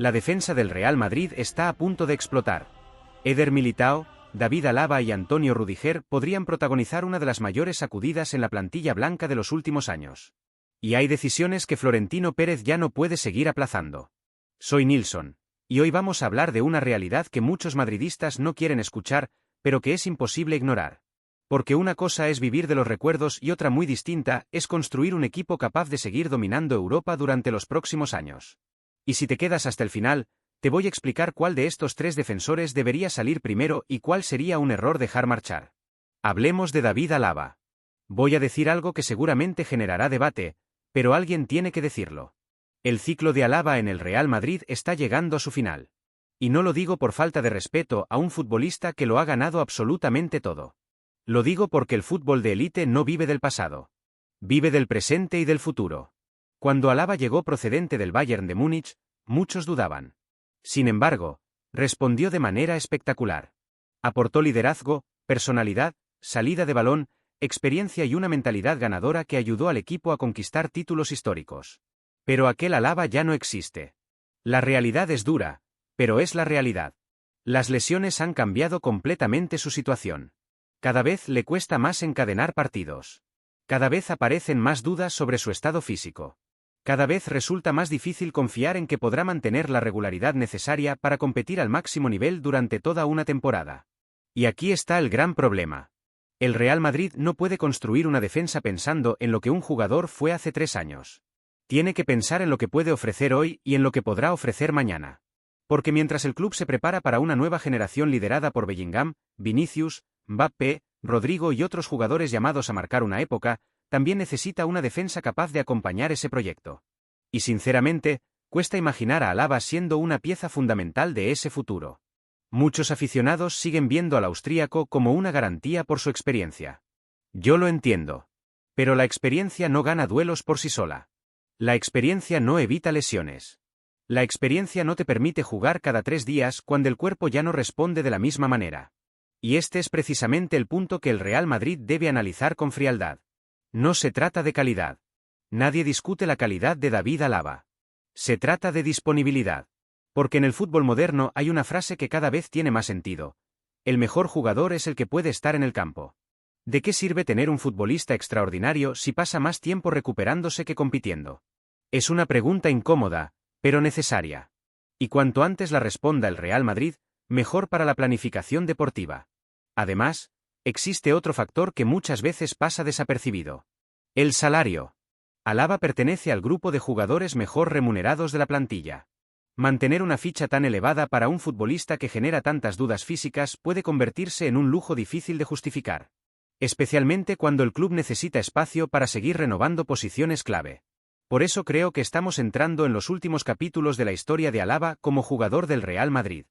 La defensa del Real Madrid está a punto de explotar. Eder Militao, David Alaba y Antonio Rüdiger podrían protagonizar una de las mayores sacudidas en la plantilla blanca de los últimos años. Y hay decisiones que Florentino Pérez ya no puede seguir aplazando. Soy Nilsson, y hoy vamos a hablar de una realidad que muchos madridistas no quieren escuchar, pero que es imposible ignorar. Porque una cosa es vivir de los recuerdos y otra muy distinta es construir un equipo capaz de seguir dominando Europa durante los próximos años. Y si te quedas hasta el final, te voy a explicar cuál de estos tres defensores debería salir primero y cuál sería un error dejar marchar. Hablemos de David Alaba. Voy a decir algo que seguramente generará debate, pero alguien tiene que decirlo. El ciclo de Alaba en el Real Madrid está llegando a su final. Y no lo digo por falta de respeto a un futbolista que lo ha ganado absolutamente todo. Lo digo porque el fútbol de élite no vive del pasado. Vive del presente y del futuro. Cuando Alaba llegó procedente del Bayern de Múnich, muchos dudaban. Sin embargo, respondió de manera espectacular. Aportó liderazgo, personalidad, salida de balón, experiencia y una mentalidad ganadora que ayudó al equipo a conquistar títulos históricos. Pero aquel Alaba ya no existe. La realidad es dura, pero es la realidad. Las lesiones han cambiado completamente su situación. Cada vez le cuesta más encadenar partidos. Cada vez aparecen más dudas sobre su estado físico. Cada vez resulta más difícil confiar en que podrá mantener la regularidad necesaria para competir al máximo nivel durante toda una temporada. Y aquí está el gran problema. El Real Madrid no puede construir una defensa pensando en lo que un jugador fue hace 3 años. Tiene que pensar en lo que puede ofrecer hoy y en lo que podrá ofrecer mañana. Porque mientras el club se prepara para una nueva generación liderada por Bellingham, Vinicius, Mbappé, Rodrigo y otros jugadores llamados a marcar una época, también necesita una defensa capaz de acompañar ese proyecto. Y sinceramente, cuesta imaginar a Alaba siendo una pieza fundamental de ese futuro. Muchos aficionados siguen viendo al austríaco como una garantía por su experiencia. Yo lo entiendo. Pero la experiencia no gana duelos por sí sola. La experiencia no evita lesiones. La experiencia no te permite jugar cada 3 días cuando el cuerpo ya no responde de la misma manera. Y este es precisamente el punto que el Real Madrid debe analizar con frialdad. No se trata de calidad. Nadie discute la calidad de David Alaba. Se trata de disponibilidad. Porque en el fútbol moderno hay una frase que cada vez tiene más sentido. El mejor jugador es el que puede estar en el campo. ¿De qué sirve tener un futbolista extraordinario si pasa más tiempo recuperándose que compitiendo? Es una pregunta incómoda, pero necesaria. Y cuanto antes la responda el Real Madrid, mejor para la planificación deportiva. Además, existe otro factor que muchas veces pasa desapercibido. El salario. Alaba pertenece al grupo de jugadores mejor remunerados de la plantilla. Mantener una ficha tan elevada para un futbolista que genera tantas dudas físicas puede convertirse en un lujo difícil de justificar. Especialmente cuando el club necesita espacio para seguir renovando posiciones clave. Por eso creo que estamos entrando en los últimos capítulos de la historia de Alaba como jugador del Real Madrid.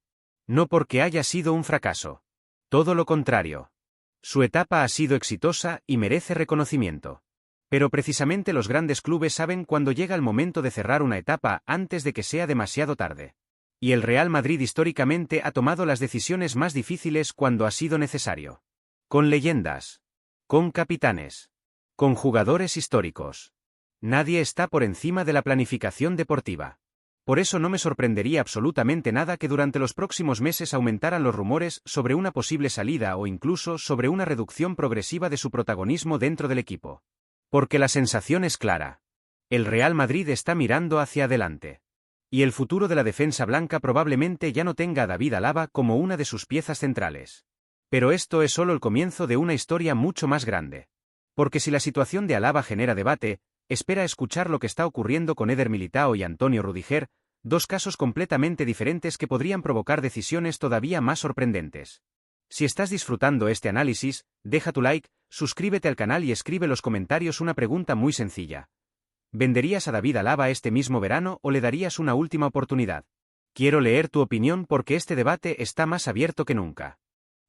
No porque haya sido un fracaso. Todo lo contrario. Su etapa ha sido exitosa y merece reconocimiento. Pero precisamente los grandes clubes saben cuándo llega el momento de cerrar una etapa antes de que sea demasiado tarde. Y el Real Madrid históricamente ha tomado las decisiones más difíciles cuando ha sido necesario. Con leyendas. Con capitanes. Con jugadores históricos. Nadie está por encima de la planificación deportiva. Por eso no me sorprendería absolutamente nada que durante los próximos meses aumentaran los rumores sobre una posible salida o incluso sobre una reducción progresiva de su protagonismo dentro del equipo. Porque la sensación es clara. El Real Madrid está mirando hacia adelante. Y el futuro de la defensa blanca probablemente ya no tenga a David Alaba como una de sus piezas centrales. Pero esto es solo el comienzo de una historia mucho más grande. Porque si la situación de Alaba genera debate, espera escuchar lo que está ocurriendo con Eder Militao y Antonio Rüdiger, 2 casos completamente diferentes que podrían provocar decisiones todavía más sorprendentes. Si estás disfrutando este análisis, deja tu like, suscríbete al canal y escribe en los comentarios una pregunta muy sencilla. ¿Venderías a David Alaba este mismo verano o le darías una última oportunidad? Quiero leer tu opinión porque este debate está más abierto que nunca.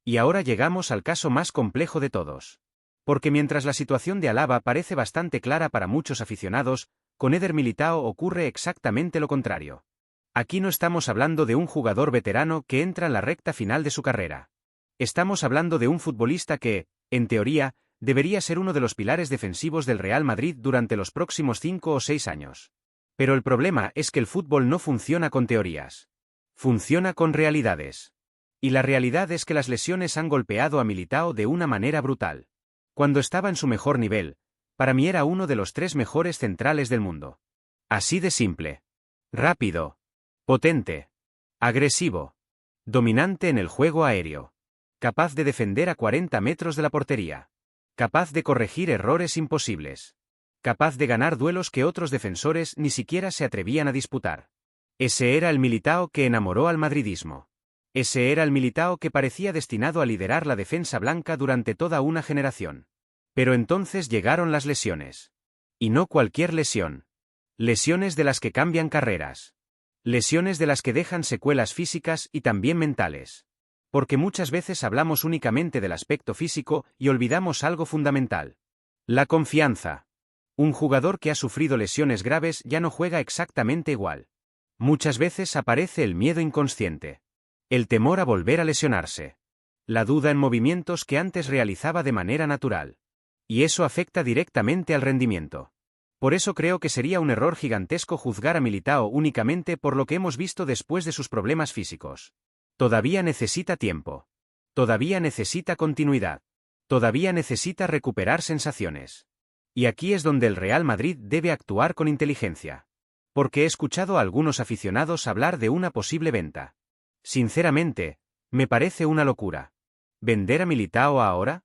Y ahora llegamos al caso más complejo de todos. Porque mientras la situación de Alaba parece bastante clara para muchos aficionados, con Eder Militao ocurre exactamente lo contrario. Aquí no estamos hablando de un jugador veterano que entra en la recta final de su carrera. Estamos hablando de un futbolista que, en teoría, debería ser uno de los pilares defensivos del Real Madrid durante los próximos 5 o 6 años. Pero el problema es que el fútbol no funciona con teorías. Funciona con realidades. Y la realidad es que las lesiones han golpeado a Militao de una manera brutal. Cuando estaba en su mejor nivel, para mí era uno de los 3 mejores centrales del mundo. Así de simple. Rápido. Potente. Agresivo. Dominante en el juego aéreo. Capaz de defender a 40 metros de la portería. Capaz de corregir errores imposibles. Capaz de ganar duelos que otros defensores ni siquiera se atrevían a disputar. Ese era el Militao que enamoró al madridismo. Ese era el Militao que parecía destinado a liderar la defensa blanca durante toda una generación. Pero entonces llegaron las lesiones. Y no cualquier lesión. Lesiones de las que cambian carreras. Lesiones de las que dejan secuelas físicas y también mentales. Porque muchas veces hablamos únicamente del aspecto físico y olvidamos algo fundamental. La confianza. Un jugador que ha sufrido lesiones graves ya no juega exactamente igual. Muchas veces aparece el miedo inconsciente. El temor a volver a lesionarse. La duda en movimientos que antes realizaba de manera natural. Y eso afecta directamente al rendimiento. Por eso creo que sería un error gigantesco juzgar a Militao únicamente por lo que hemos visto después de sus problemas físicos. Todavía necesita tiempo. Todavía necesita continuidad. Todavía necesita recuperar sensaciones. Y aquí es donde el Real Madrid debe actuar con inteligencia. Porque he escuchado a algunos aficionados hablar de una posible venta. Sinceramente, me parece una locura. ¿Vender a Militao ahora?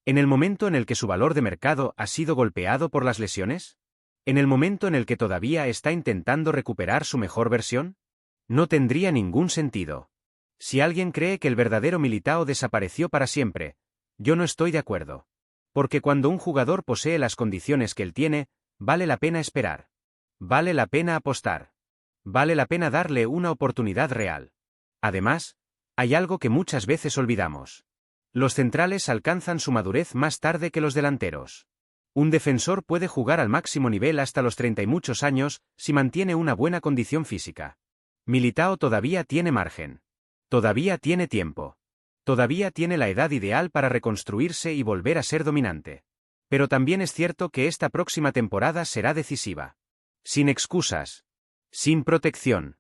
¿En el momento en el que su valor de mercado ha sido golpeado por las lesiones? ¿En el momento en el que todavía está intentando recuperar su mejor versión? No tendría ningún sentido. Si alguien cree que el verdadero Militao desapareció para siempre, yo no estoy de acuerdo. Porque cuando un jugador posee las condiciones que él tiene, vale la pena esperar. Vale la pena apostar. Vale la pena darle una oportunidad real. Además, hay algo que muchas veces olvidamos. Los centrales alcanzan su madurez más tarde que los delanteros. Un defensor puede jugar al máximo nivel hasta los 30 y muchos años, si mantiene una buena condición física. Militao todavía tiene margen. Todavía tiene tiempo. Todavía tiene la edad ideal para reconstruirse y volver a ser dominante. Pero también es cierto que esta próxima temporada será decisiva. Sin excusas. Sin protección.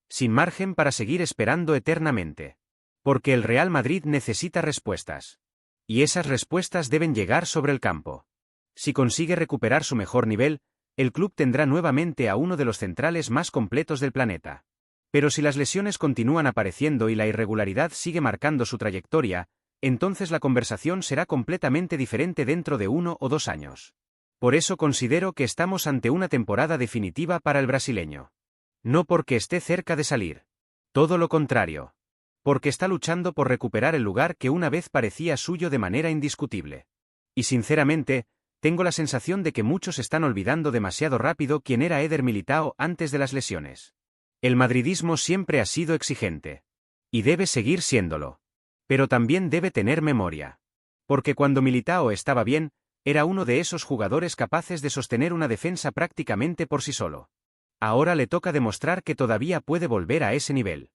Sin margen para seguir esperando eternamente. Porque el Real Madrid necesita respuestas. Y esas respuestas deben llegar sobre el campo. Si consigue recuperar su mejor nivel, el club tendrá nuevamente a uno de los centrales más completos del planeta. Pero si las lesiones continúan apareciendo y la irregularidad sigue marcando su trayectoria, entonces la conversación será completamente diferente dentro de 1 o 2 años. Por eso considero que estamos ante una temporada definitiva para el brasileño. No porque esté cerca de salir. Todo lo contrario. Porque está luchando por recuperar el lugar que una vez parecía suyo de manera indiscutible. Y sinceramente, tengo la sensación de que muchos están olvidando demasiado rápido quién era Eder Militao antes de las lesiones. El madridismo siempre ha sido exigente. Y debe seguir siéndolo. Pero también debe tener memoria. Porque cuando Militao estaba bien, era uno de esos jugadores capaces de sostener una defensa prácticamente por sí solo. Ahora le toca demostrar que todavía puede volver a ese nivel.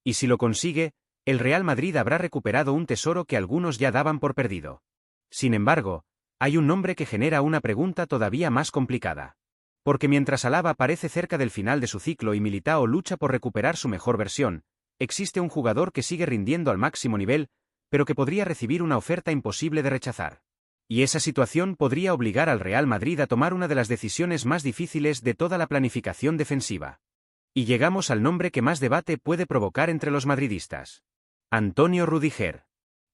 Y si lo consigue, el Real Madrid habrá recuperado un tesoro que algunos ya daban por perdido. Sin embargo, hay un nombre que genera una pregunta todavía más complicada. Porque mientras Alaba parece cerca del final de su ciclo y Militao lucha por recuperar su mejor versión, existe un jugador que sigue rindiendo al máximo nivel, pero que podría recibir una oferta imposible de rechazar. Y esa situación podría obligar al Real Madrid a tomar una de las decisiones más difíciles de toda la planificación defensiva. Y llegamos al nombre que más debate puede provocar entre los madridistas. Antonio Rüdiger.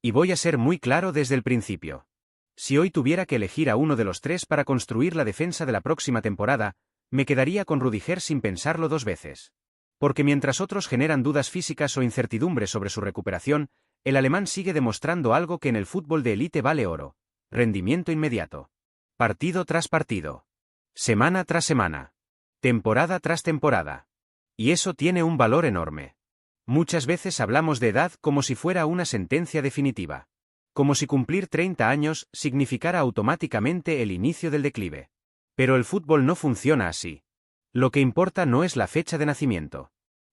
Y voy a ser muy claro desde el principio. Si hoy tuviera que elegir a uno de los 3 para construir la defensa de la próxima temporada, me quedaría con Rüdiger sin pensarlo 2 veces. Porque mientras otros generan dudas físicas o incertidumbre sobre su recuperación, el alemán sigue demostrando algo que en el fútbol de élite vale oro: rendimiento inmediato. Partido tras partido. Semana tras semana. Temporada tras temporada. Y eso tiene un valor enorme. Muchas veces hablamos de edad como si fuera una sentencia definitiva. Como si cumplir 30 años significara automáticamente el inicio del declive. Pero el fútbol no funciona así. Lo que importa no es la fecha de nacimiento.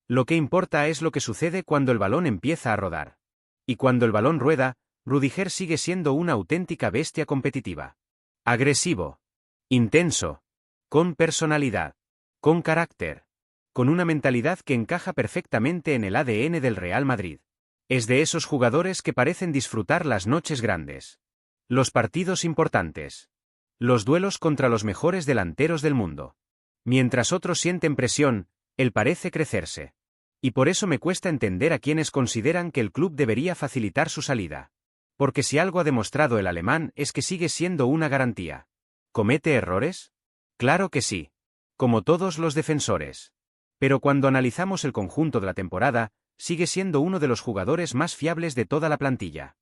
Lo que importa es lo que sucede cuando el balón empieza a rodar. Y cuando el balón rueda, Rüdiger sigue siendo una auténtica bestia competitiva. Agresivo. Intenso. Con personalidad. con carácter, con una mentalidad que encaja perfectamente en el ADN del Real Madrid. Es de esos jugadores que parecen disfrutar las noches grandes, los partidos importantes, los duelos contra los mejores delanteros del mundo. Mientras otros sienten presión, él parece crecerse. Y por eso me cuesta entender a quienes consideran que el club debería facilitar su salida. Porque si algo ha demostrado el alemán es que sigue siendo una garantía. ¿Comete errores? Claro que sí. Como todos los defensores. Pero cuando analizamos el conjunto de la temporada, sigue siendo uno de los jugadores más fiables de toda la plantilla.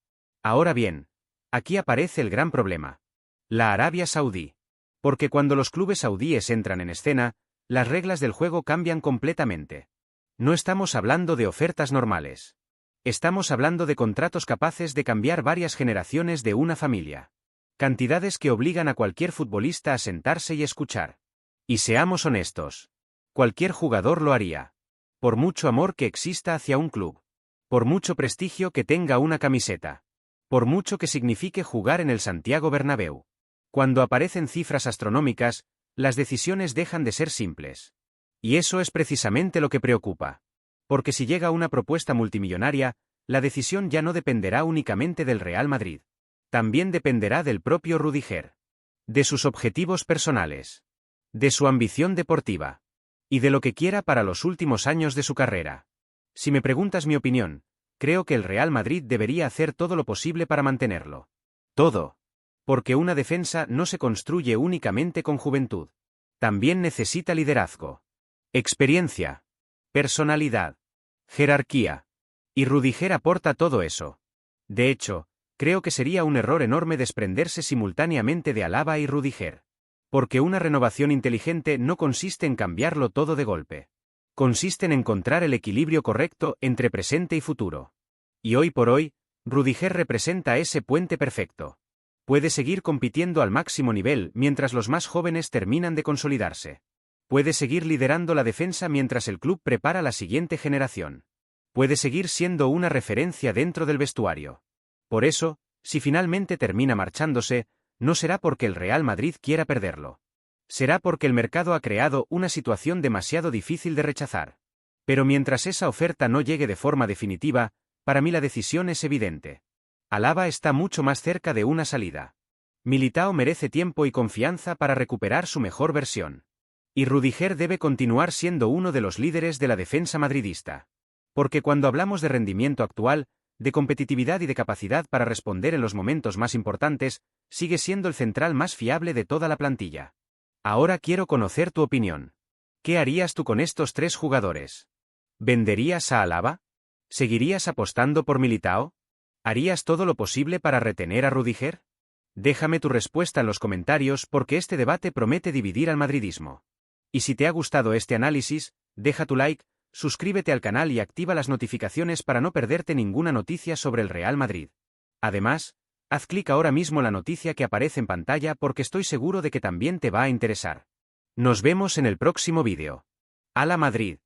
Ahora bien, aquí aparece el gran problema. La Arabia Saudí. Porque cuando los clubes saudíes entran en escena, las reglas del juego cambian completamente. No estamos hablando de ofertas normales. Estamos hablando de contratos capaces de cambiar varias generaciones de una familia. Cantidades que obligan a cualquier futbolista a sentarse y escuchar. Y seamos honestos. Cualquier jugador lo haría. Por mucho amor que exista hacia un club. Por mucho prestigio que tenga una camiseta. Por mucho que signifique jugar en el Santiago Bernabéu. Cuando aparecen cifras astronómicas, las decisiones dejan de ser simples. Y eso es precisamente lo que preocupa. Porque si llega una propuesta multimillonaria, la decisión ya no dependerá únicamente del Real Madrid. También dependerá del propio Rüdiger. De sus objetivos personales. De su ambición deportiva. Y de lo que quiera para los últimos años de su carrera. Si me preguntas mi opinión, creo que el Real Madrid debería hacer todo lo posible para mantenerlo. Todo. Porque una defensa no se construye únicamente con juventud. También necesita liderazgo. Experiencia, personalidad, jerarquía. Y Rüdiger aporta todo eso. De hecho, creo que sería un error enorme desprenderse simultáneamente de Alaba y Rüdiger. Porque una renovación inteligente no consiste en cambiarlo todo de golpe. Consiste en encontrar el equilibrio correcto entre presente y futuro. Y hoy por hoy, Rüdiger representa ese puente perfecto. Puede seguir compitiendo al máximo nivel mientras los más jóvenes terminan de consolidarse. Puede seguir liderando la defensa mientras el club prepara la siguiente generación. Puede seguir siendo una referencia dentro del vestuario. Por eso, si finalmente termina marchándose, no será porque el Real Madrid quiera perderlo. Será porque el mercado ha creado una situación demasiado difícil de rechazar. Pero mientras esa oferta no llegue de forma definitiva, para mí la decisión es evidente. Alaba está mucho más cerca de una salida. Militao merece tiempo y confianza para recuperar su mejor versión. Y Rüdiger debe continuar siendo uno de los líderes de la defensa madridista. Porque cuando hablamos de rendimiento actual, de competitividad y de capacidad para responder en los momentos más importantes, sigue siendo el central más fiable de toda la plantilla. Ahora quiero conocer tu opinión. ¿Qué harías tú con estos tres jugadores? ¿Venderías a Alaba? ¿Seguirías apostando por Militao? ¿Harías todo lo posible para retener a Rüdiger? Déjame tu respuesta en los comentarios porque este debate promete dividir al madridismo. Y si te ha gustado este análisis, deja tu like, suscríbete al canal y activa las notificaciones para no perderte ninguna noticia sobre el Real Madrid. Además, haz clic ahora mismo en la noticia que aparece en pantalla porque estoy seguro de que también te va a interesar. Nos vemos en el próximo vídeo. ¡Hala Madrid!